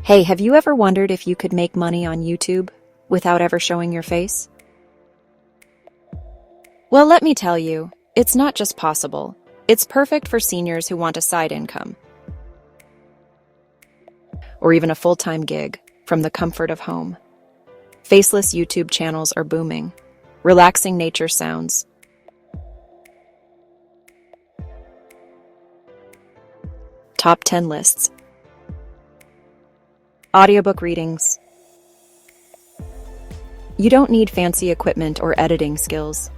Hey, have you ever wondered if you could make money on YouTube without ever showing your face? Well, let me tell you, it's not just possible. It's perfect for seniors who want a side income or even a full-time gig from the comfort of home. Faceless YouTube channels are booming. Relaxing nature sounds, top 10 lists, audiobook readings. You don't need fancy equipment or editing skills.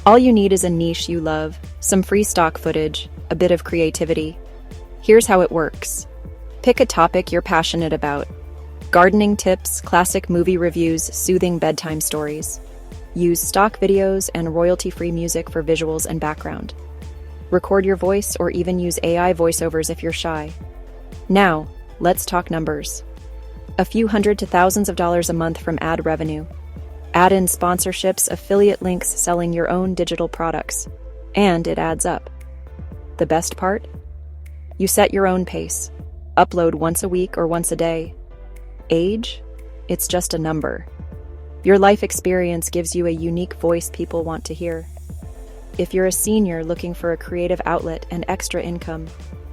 All you need is a niche you love, some free stock footage, a bit of creativity. Here's how it works. Pick a topic you're passionate about. Gardening tips, classic movie reviews, soothing bedtime stories. Use stock videos and royalty-free music for visuals and background. Record your voice or even use AI voiceovers if you're shy. Now, let's talk numbers. A few hundred to thousands of dollars a month from ad revenue. Add in sponsorships, affiliate links, selling your own digital products. And it adds up. The best part? You set your own pace. Upload once a week or once a day. Age? It's just a number. Your life experience gives you a unique voice people want to hear. If you're a senior looking for a creative outlet and extra income,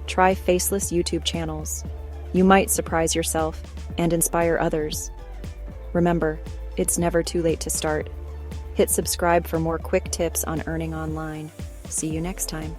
try Faceless YouTube channels. You might surprise yourself and inspire others. Remember, it's never too late to start. Hit subscribe for more quick tips on earning online. See you next time.